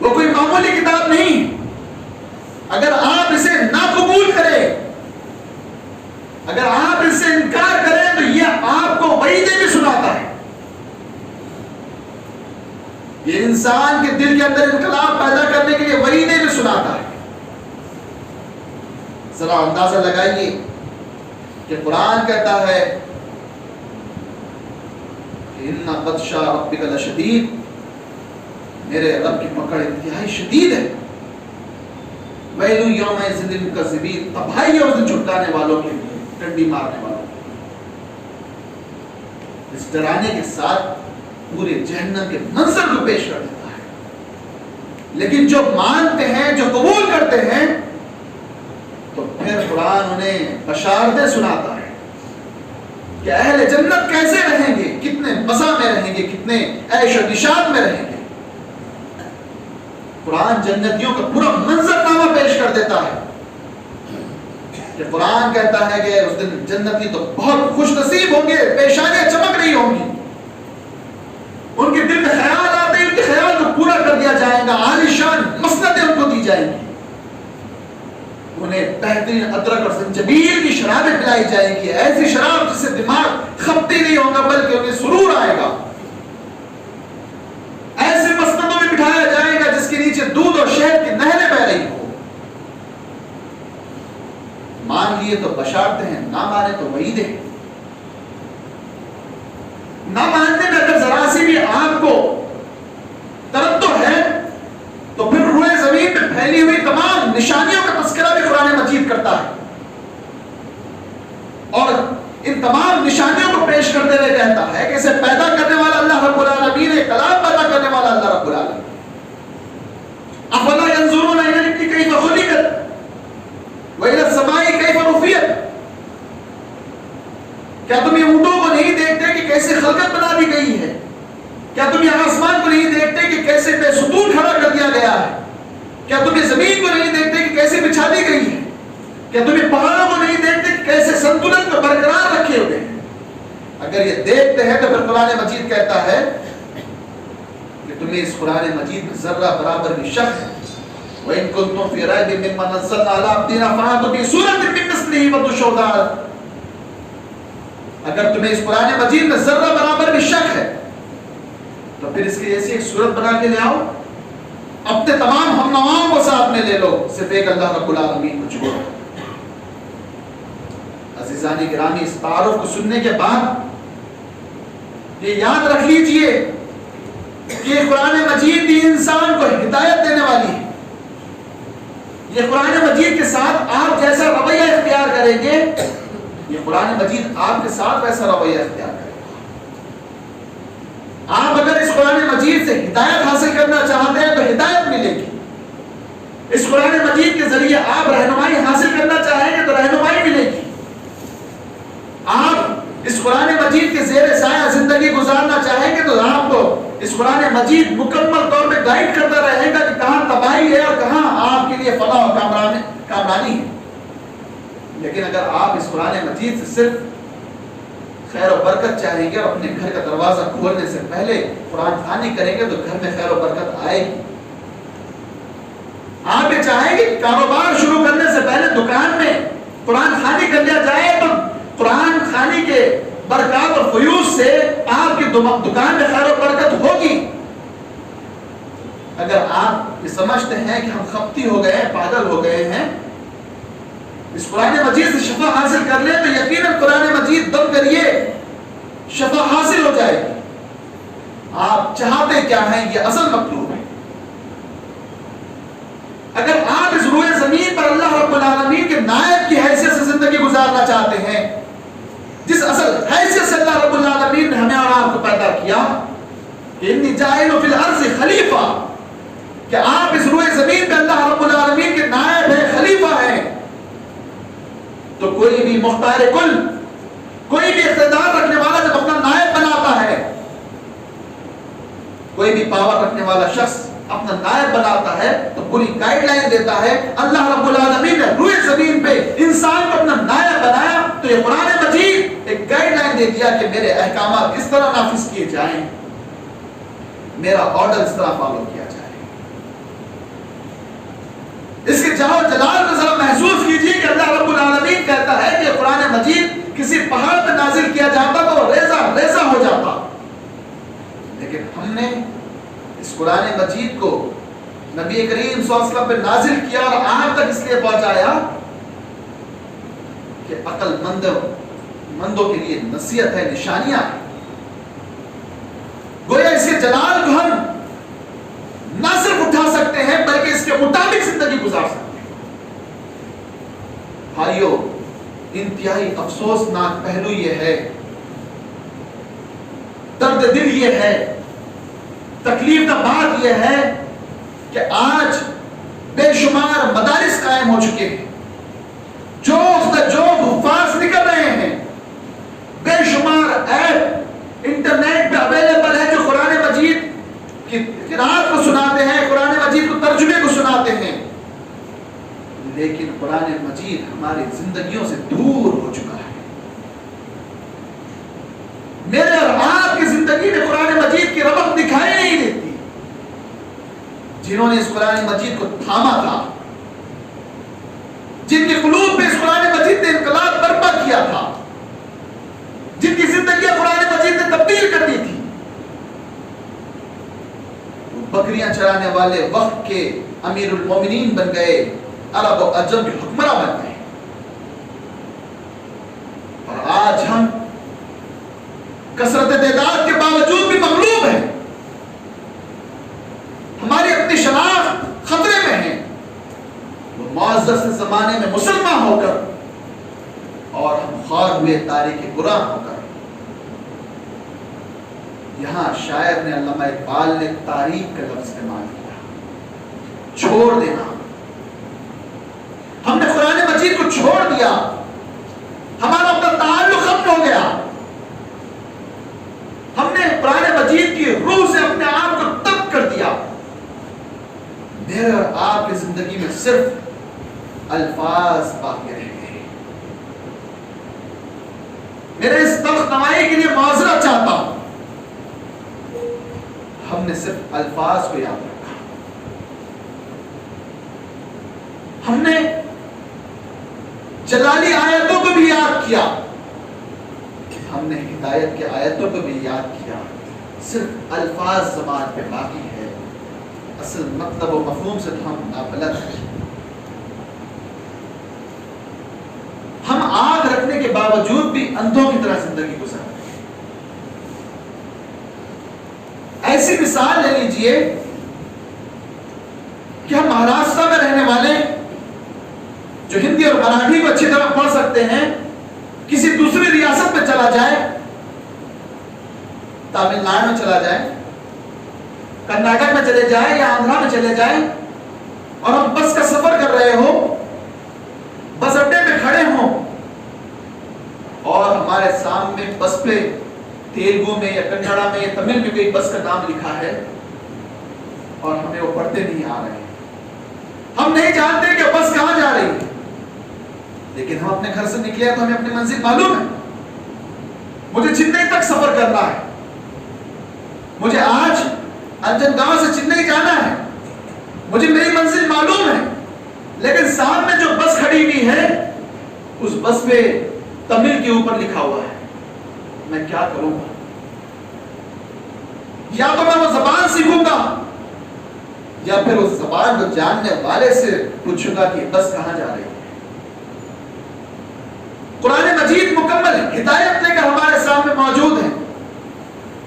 वो कोई मामूली किताब नहीं। अगर आप इसे ना कबूल करें, अगर आप इससे इनकार करें, तो यह आपको वईदें भी सुनाता है। ये इंसान के दिल के अंदर इनकलाब पैदा करने के लिए वईदें भी सुनाता है। जरा अंदाजा लगाइए कि कुरान कहता है इन्ना बत्शा रब्बिका लशदीद, मेरे रब की पकड़ इंतहाई शदीद है। वैलु यौमइज़िन लिलमुकज़्ज़िबीन, तबाही है उस दिन झुटलाने वालों के लिए, डंडी मारने वालों। इस डराने के साथ पूरे जहन्नम के मंजर को पेश कर देता है। लेकिन जो मानते हैं, जो कबूल करते हैं, तो फिर कुरान उन्हें बशारतें सुनाता है कि अहले जन्नत कैसे रहेंगे, कितने मज़ा में रहेंगे, कितने ऐश और निशात में रहेंगे। कुरान जन्नतियों का पूरा मंजरनामा पेश कर देता है कि कुरान कहता है कि उस दिन जन्नती तो बहुत खुशनसीब होंगे, पेशानियां चमक रही होंगी, उनके दिल में ख्याल आते हैं, उनके ख्याल को पूरा कर दिया जाएगा, आलीशान मसनदें उनको दी जाएंगी, उन्हें बेहतरीन अदरक और ज़ंजबील की शराबें पिलाई जाएंगी, ऐसी शराब जिससे दिमाग खपती नहीं होगा बल्कि उन्हें सुरूर आएगा। ऐसे मसनदों में बिठाया जाएगा जिसके नीचे दूध और शहद की नहरें बह रही हो। मान लिए तो बशारतें हैं, ना माने तो वईदें। ना मानने में अगर जरा सी भी आपको तरद्दुद है, तो फिर रूए जमीन में फैली हुई तमाम निशानियों का तस्करा भी कुरान मजीद करता है और इन तमाम निशानियों को पेश करते हुए कहता है कि इसे पैदा करने वाला अल्लाह रब्बुल आलमीन है, कलाम पैदा करने वाला अल्लाह रब्बुल आलमीन। अफला यंजुरून इलल इब्ली कैफ खुलिकत व इलस समाई कैफ रुफियत, क्या तुम ये ऊंटों को नहीं देखते कि कैसे खलकत बना दी गई है? क्या तुम ये आसमान को नहीं देखते कि कैसे बेसुतून खड़ा कर दिया गया है? क्या तुम ये जमीन को नहीं देखते कि कैसे बिछा दी गई है? क्या तुम ये पहाड़ों को नहीं देखते कि कैसे संतुलन को बरकरार रखे हुए हैं? अगर ये देखते हैं तो फिर कुरान मजीद कहता है कि तुम्हें इस कुरान मजीद में जर्रा बराबर भी शक है। व इन कुंतुम फी रैबिन मिम्मा नज़्ज़लना अला अब्दिना फ़अतू बि सूरतिन मिन मिस्लिही वदउ शुहदा। अगर तुम्हें इस कुरान मजीद में जर्रा बराबर भी शक है तो फिर इसकी ऐसी एक सूरत बना के ले आओ, अपने तमाम हमनवाओं को साथ में ले लो, सिर्फ एक अल्लाह रब्बुल आलमीन को छोड़ो। अज़ीज़ानी गिरामी, इस तारुफ को सुनने के बाद ये याद रख लीजिए कि कुरान मजीद भी इंसान को हिदायत देने वाली है। ये कुरान मजीद के साथ आप जैसा रवैया इख्तियार करेंगे, ये कुरान मजीद आपके साथ वैसा रवैया इख्तियार करेगा। आप अगर इस कुरान मजीद से हिदायत हासिल करना चाहते हैं तो हिदायत मिलेगी। इस कुरान मजीद के जरिए आप रहनुमाई हासिल करना चाहेंगे तो रहनुमाई मिलेगी। आप इस कुरान मजीद के ज़ेरे साया जिंदगी गुजारना चाहेंगे तो आपको इस कुरान मजीद मुकम्मल तौर पे गाइड करता रहेगा कि कहां तबाही है और कहां आपके लिए फलाह और कामरानी है। लेकिन अगर आप इस कुरान मजीद से सिर्फ खैर और बरकत चाहेंगे और अपने घर का दरवाजा खोलने से पहले कुरान खानी करेंगे तो घर में खैर और बरकत आएगी। आप ये चाहेंगे कि कारोबार शुरू करने से पहले दुकान में कुरान खानी कर लिया जाए तो कुरान खानी के बरकत और फयूज से आपकी दुकान में खैर और बरकत होगी। अगर आप ये समझते हैं कि हम खपती हो गए हैं, पागल हो गए हैं, इस कुरान मजीद से शफा हासिल कर ले तो यकीनन कुरान मजीद दम करिए शफा हासिल हो जाएगी। आप चाहते क्या हैं, ये असल मतलूब है। अगर आप इस रूए जमीन पर अल्लाह रब्बुल आलमीन के नायब की हैसियत से जिंदगी गुजारना चाहते हैं, जिस असल हैसियत से अल्लाह रब्बुल आलमीन ने हमें और आपको पैदा किया कि इन्नी जाइलु फिल अर्ज़ि खलीफा, कि आप इस रूए जमीन पे अल्लाह रब्बुल आलमीन के नायब है, खलीफा है, तो कोई भी मुख्तार कुल, कोई भी इख्तिदार रखने वाला जब अपना नायब बनाता है, कोई भी पावर रखने वाला शख्स अपना नायब बनाता है तो पूरी गाइडलाइन देता है। अल्लाह रब्बुल आलमीन ने रूए जमीन पे इंसान को अपना नायब बनाया तो ये कुरान मजीद एक गाइडलाइन दे दिया कि मेरे अहकाम इस तरह नाफिज किए जाएं, मेरा ऑर्डर इस तरह फॉलो किया जाए। इसके जाओ जलाल को जरा महसूस कीजिए कि अल्लाह रब्बुल आलमीन कहता है कि कुरान मजीद किसी पहाड़ पर नाजिल किया जाता तो रेजा रेजा हो जाता, लेकिन हमने इस कुरान मजीद को नबी करीम सल्लल्लाहु अलैहि वसल्लम पे नाजिल किया और आप तक इसलिए पहुंचाया कि अक्लमंदों के लिए नसीहत है, निशानियां है। गोया इसके जलाल को हम ना सिर्फ उठा सकते हैं बल्कि इसके मुताबिक जिंदगी गुजार सकते हैं। भाइयों, इंतहाई अफसोसनाक पहलू यह है, दर्द दिल यह है, तकलीफ का बात यह है कि आज बेशुमार मदारिस कायम हो चुके हैं, जो हुफ्फाज निकल रहे हैं, बेशुमार ऐप इंटरनेट पे अवेलेबल है जो कुरान मजीद की किरात को सुनाते हैं, कुरान मजीद को तर्जुमे को सुनाते हैं, लेकिन कुरान मजीद हमारी जिंदगियों से दूर हो चुका है। मेरे और आपकी जिंदगी में कुरान मजीद की रमक दिखाई नहीं देती। जिन्होंने इस कुरान मजीद को थामा था, जिनके कुलूब में इस कुरान मजीद ने इनकलाब बर्पा किया था, जिनकी जिंदगी कुरान मजीद ने तब्दील कर दी थी, बकरियां चराने वाले वक्त के अमीरुल मोमिनीन बन गए, अरब और अजम के हुक्मरां बन गए। और आज हम कसरत तादाद के बावजूद भी मगलूब हैं, हमारी अपनी शनाख्त खतरे में है। वो मुअज़्ज़ज़ जमाने में मुसलमान होकर और हम ख्वार हुए तारीख गुराह होकर। यहां शायर ने, अल्लामा इकबाल ने तारीख का लफ्ज इस्तेमाल किया, छोड़ देना। हमने कुरान मजीद को छोड़ दिया, हमारा अपना ताल्लुक खत्म हो गया, हमने कुरान मजीद की रूह से अपने आप को तब कर दिया। मेरे और आपकी जिंदगी में सिर्फ अल्फाज बाकी रह गए। मेरे इस तख्त नवाई के लिए माजरा चाहता हूं, हमने सिर्फ अल्फाज को याद रखा, हमने जलाली आयतों को भी याद किया, हमने हिदायत की आयतों को भी याद किया, सिर्फ अल्फाज ज़बान पे बाकी है, असल मतलब और मफहूम से तो हम नाबलद हैं। हम आग रखने के बावजूद भी अंधों की तरह जिंदगी गुजार रहे हैं। ऐसी मिसाल ले लीजिए कि हम महाराष्ट्र में रहने वाले जो हिंदी और मराठी को अच्छी तरह पढ़ सकते हैं, किसी दूसरी रियासत में चला जाए, तमिलनाडु में चला जाए, कर्नाटक में चले जाए या आंध्रा में चले जाए, और हम बस का सफर कर रहे हो, बस अड्डे पे खड़े हो और हमारे सामने बस पे तेलुगु में या कन्नड़ा में या तमिल में कोई बस का नाम लिखा है और हमें वो पढ़ते नहीं आ रहे हैं, हम नहीं जानते कि बस कहां जा रही है, लेकिन हम अपने घर से निकले तो हमें अपनी मंजिल मालूम है। मुझे चेन्नई तक सफर करना है, मुझे आज अंजनगांव से चेन्नई जाना है, मुझे मेरी मंजिल मालूम है, लेकिन सामने जो बस खड़ी हुई है उस बस पे तमिल के ऊपर लिखा हुआ है, मैं क्या करूंगा? या तो मैं वो जबान सीखूंगा या फिर उस जबान को जानने वाले से पूछूंगा कि बस कहां जा रही है। कुरान मजीद मुकम्मल हिदायत लेकर हमारे सामने मौजूद है,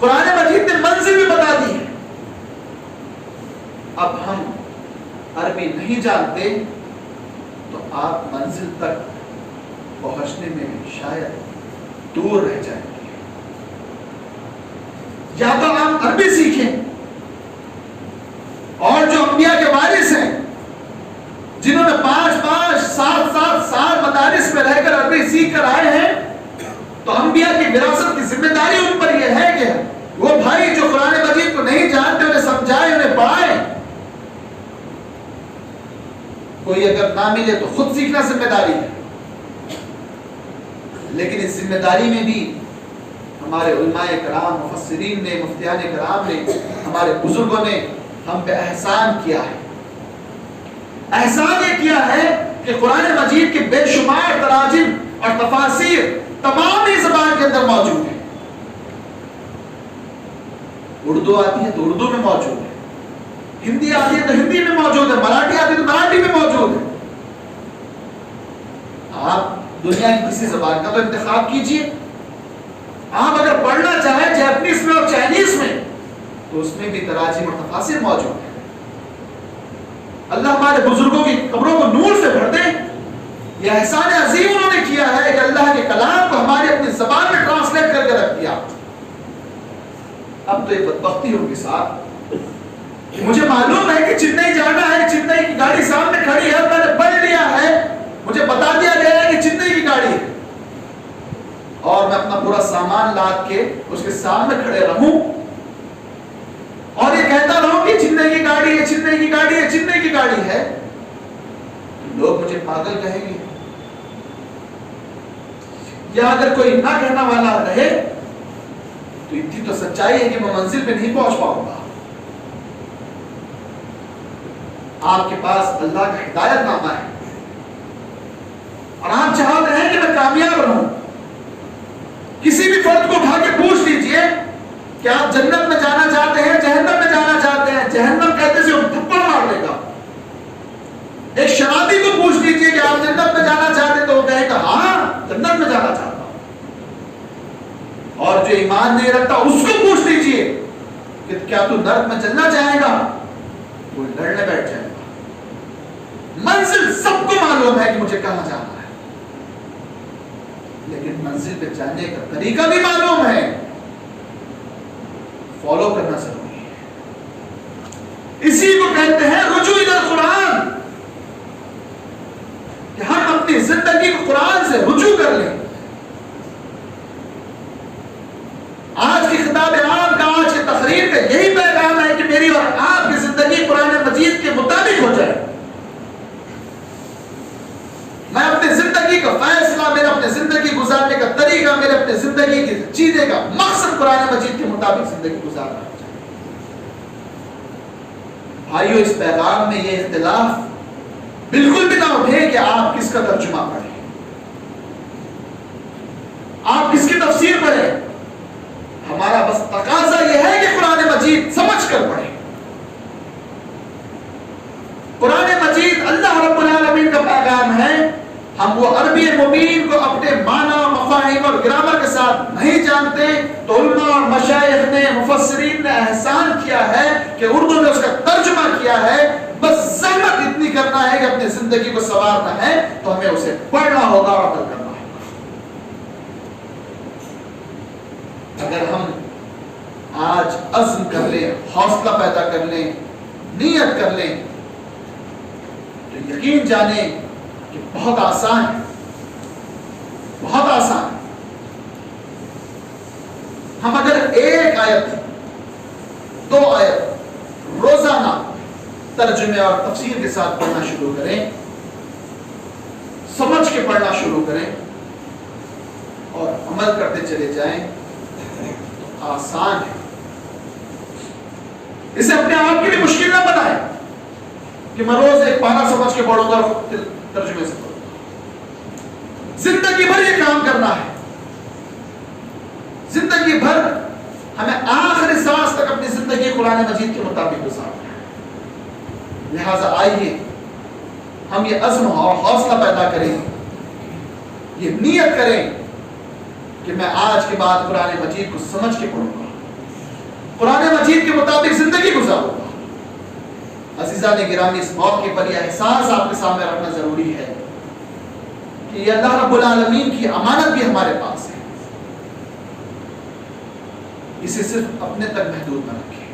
कुरान मजीद ने मंजिल भी बता दी है। अब हम अरबी नहीं जानते तो आप मंजिल तक पहुंचने में शायद दूर रह जाएंगे। या तो आप अरबी सीखें और जो अंबिया के वारिस हैं, जिन्होंने 5-5, 7-7 साल मदारिस में रहकर अरबी सीख कर आए हैं, तो अंबिया की विरासत की जिम्मेदारी उन पर यह है कि वो भाई जो कुरान मजीद को नहीं जानते उन्हें समझाए, उन्हें पढ़ाए। कोई अगर ना मिले तो खुद सीखना जिम्मेदारी है, लेकिन इस जिम्मेदारी में भी हमारे उलमाए कराम, मुफस्सिरीन ने, मुफ्तियान कराम ने, हमारे बुजुर्गों ने हम पे एहसान किया है। एहसान ये किया है कि कुरान मजीद के बेशुमार तराजिम और तफासीर तमाम ही ज़बान के अंदर मौजूद है। उर्दू आती है तो उर्दू में मौजूद है, हिंदी आती है तो हिंदी में मौजूद है, मराठी आती है तो मराठी में मौजूद है। आप दुनिया की किसी ज़बान का तो इंतखाब कीजिए। आप अगर पढ़ना चाहें जैपनीज में और चाइनीज में तो उसमें भी तराजिम और तफासिर मौजूद है। अल्लाह हमारे बुजुर्गों की कब्रों को नूर से भर दे। यह एहसान अजीम उन्होंने किया है कि अल्लाह के कलाम को हमारे अपनी ज़बान में ट्रांसलेट करके रख दिया। अब तो एक बदबख्ती होगी साहब कि मुझे मालूम है कि चेन्नई जाना है, चेन्नई की गाड़ी सामने खड़ी है, मैंने पढ़ लिया है, मुझे बता दिया गया है कि चेन्नई की गाड़ी है, और मैं अपना पूरा सामान लाद के उसके सामने खड़े रहूं और ये कहता रहूं कि चेन्नई की गाड़ी है, चेन्नई की गाड़ी है, चेन्नई की गाड़ी है, तो लोग मुझे पागल कहेंगे। या अगर कोई ना कहना वाला रहे तो इतनी तो सच्चाई है कि मैं मंजिल पे नहीं पहुंच पाऊंगा। आपके पास अल्लाह का हिदायतनामा है और आप चाहते हैं कि मैं कामयाब रहूं। किसी भी फर्द को उठा के पूछ लीजिए कि आप जन्नत में जाना चाहते हैं, जहन्नम में जाना चाहते हैं, जहन्नम कहते से थप्पड़ मार देगा। एक शराबी को पूछ लीजिए कि आप जन्नत में जाना चाहते हैं तो वो कहेगा हाँ जन्नत में जाना चाहता हूं। और जो ईमान नहीं रखता उसको पूछ लीजिए कि क्या तू नरक में जलना चाहेगा, वो लड़ने बैठ जाएगा। मंजिल सबको मालूम है कि मुझे कहां जाना है, लेकिन मंजिल पे जाने का तरीका भी मालूम है, फॉलो करना जरूरी है। इसी को कहते हैं रुजू इलल कुरान, कि हम अपनी जिंदगी को कुरान से रुजू कर लें। आज की खिताब आम का, आज की तकरीर का यही पैगाम है कि मेरी और आपकी जिंदगी कुरान मजीद के मुताबिक हो जाए। मैं अपनी जिंदगी का फैसला, मेरा अपनी जिंदगी गुजारने का तरीका, मेरे अपनी जिंदगी के जीने का मकसद कुरान मजीद के मुताबिक जिंदगी गुजारना है। भाइयों, इस पैगाम में ये इख्तिलाफ बिल्कुल भी ना उठे कि आप किसका तर्जुमा पढ़ें, आप किसकी तफसीर पढ़ें। हमारा बस तकाजा यह है कि कुरान मजीद समझ कर पढ़ें। कुरान मजीद अल्लाह रब्बुल आलमीन का पैगाम है। हम वो अरबी मुबीन को अपने माना, मफाहिम और ग्रामर के साथ नहीं जानते तो उलमा और मशाइख ने, मुफस्सिरीन ने एहसान किया है कि उर्दू में उसका तर्जुमा किया है। बस ज़हमत इतनी करना है कि अपनी जिंदगी को संवारना है तो हमें उसे पढ़ना होगा और अमल करना होगा। अगर हम आज अज़्म कर लें, हौसला पैदा कर लें, नीयत कर लें तो यकीन जाने कि बहुत आसान है, बहुत आसान। हम अगर एक आयत, दो आयत रोजाना तर्जुमे और तफसीर के साथ पढ़ना शुरू करें, समझ के पढ़ना शुरू करें और अमल करते चले जाएं तो आसान है। इसे अपने आप के लिए मुश्किल ना बनाएं कि मैं रोज एक पारा समझ के पढ़ूंगा, तर्जुमे से पढ़ूंगा। जिंदगी भर ये काम करना है। जिंदगी भर हमें आखिरी सांस तक अपनी जिंदगी कुरान मजीद के मुताबिक गुजारना है। लिहाजा आइए हम ये अज़्म और हौसला पैदा करें, ये नीयत करें कि मैं आज के बाद कुरान मजीद को समझ के पढ़ूंगा, कुरान मजीद के मुताबिक जिंदगी गुजारूंगा। अज़ीज़ान गिरामी, इस मौके पर यह एहसास आपके सामने रखना जरूरी है कि ये अल्लाह रब्बुल आलमीन की अमानत भी हमारे पास है। इसे सिर्फ अपने तक महदूद न रखें।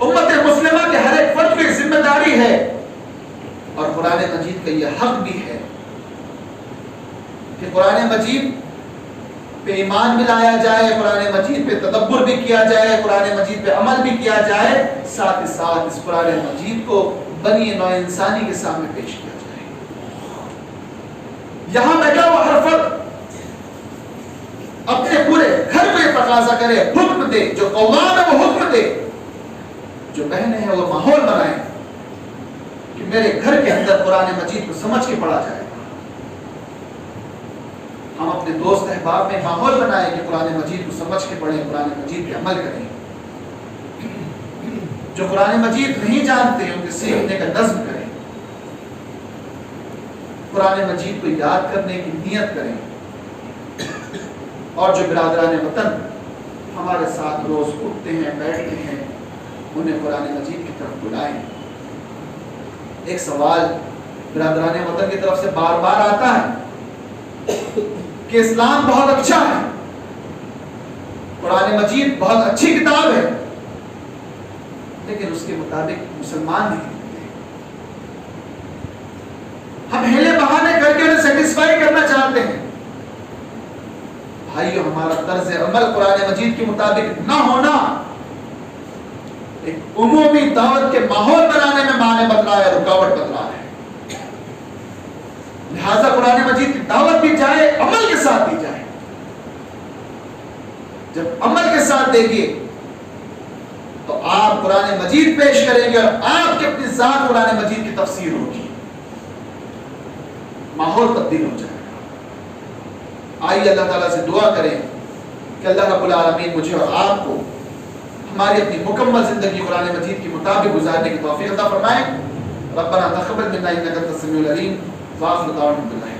उम्मत मुस्लिमा के हर एक फर्द की जिम्मेदारी है और कुरान मजीद का यह हक भी है कि कुरान मजीद पे ईमान भी लाया जाए, कुरान मजीद पे तदब्बुर भी किया जाए, कुरान मजीद पे अमल भी किया जाए, साथ ही साथ इस कुरान मजीद को बनी नौ इंसानी के सामने पेश किया जाए। यहां बैठा हुआ हर फर्द अपने पूरे घर को ये तकाजा करे, हुक्म दे, जो कौवाम है वो हुक्म दे, जो बहनें हैं वो माहौल बनाए कि मेरे घर के अंदर कुरान मजीद को समझ के पढ़ा जाएगा। हम अपने दोस्त अहबाब में माहौल बनाए कि कुरान मजीद को समझ के पढ़ें, कुरान मजीद पे अमल करें। जो कुरान मजीद नहीं जानते उनके सीखने का नज़्म करें, कुरान मजीद को याद करने की नियत करें। और जो बिरादरान वतन हमारे साथ रोज उठते हैं बैठते हैं, उन्हें कुरान मजीद की तरफ बुलाएं। एक सवाल बिरादरान वतन की तरफ से बार बार आता है कि इस्लाम बहुत अच्छा है, कुरान मजीद बहुत अच्छी किताब है, लेकिन उसके मुताबिक मुसलमान नहीं होते। हम हिले बहाने करके उन्हें सेटिस्फाई करना चाहते हैं। भाइयों, हमारा तर्ज अमल कुरान मजीद के मुताबिक ना होना एक उमूमी दावत के माहौल बनाने में माने बदला है, रुकावट बदला है। लिहाजा कुरान मजीद की दावत भी जाए, अमल के साथ दी जाए। जब अमल के साथ देंगे तो आप कुरान मजीद पेश करेंगे और आपके अपनी जात कुरान मजीद की तफसीर होगी, माहौल तब्दील हो जाएगा। आइए अल्लाह ताला से दुआ करें कि अल्लाह रब्बुल आलमीन मुझे और आपको हमारी अपनी मुकम्मल जिंदगी कुरान मजीद के मुताबिक गुजारने की तौफीक अता फरमाए। रब्बना तक़ब्बल मिन्ना इन्नका अंतस समीउल अलीम व आखिरु दअवाना बिल्लाहि।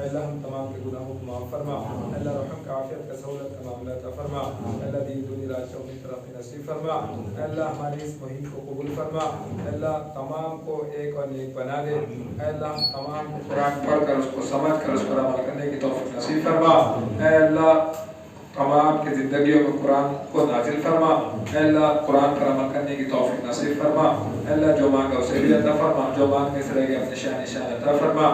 अल्लाह हम तमाम के गुनाहों को माफ़ फरमा, अल्लाह रहम का आफियत का सहूलत का मामला अता फरमा, अल्लाह दीन दुनिया रास्तों में तरक्की नसीब फरमा, अल्लाह हमारी इस मुहिम को कबूल फरमा, अल्लाह तमाम को एक और नेक बना दे, अल्लाह तमाम को कुरान पढ़कर उसको समझकर उस पर अमल करने की तौफीक नसीब फरमा, अल्लाह तमाम की जिंदगियों में कुरान को नाजिल फरमा, अल्लाह कुरान पर अमल करने की तौफीक नसीब फरमा, अल्लाह जो मांगा उसे भी अता फरमा, जो मांगने से रह गया अपने शान अता फरमा,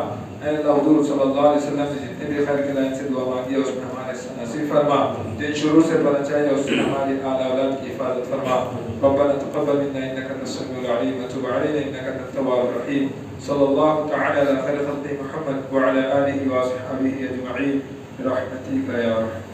अल्लाह हुजूर सल्लल्लाहु अलैहि वसल्लम ने जितने भी खैर के लाइन से दुआ मांगी है उसमें हमारे नसीब फरमा, जिन शुरू से बना चाहिए उसमें हमारी आला औलाद की हिफाजत फरमा। रब्बना तक़ब्बल मिन्ना इन्नका अंतस समीउल अलीम व तुब अलैना इन्नका अंतत तव्वाबुर रहीम। सल्लल्लाहु तआला अला खैरि खल्क़ि मुहम्मद व अला आलिहि व अस्हाबिहि अजमईन बिरहमतिका या रहमान।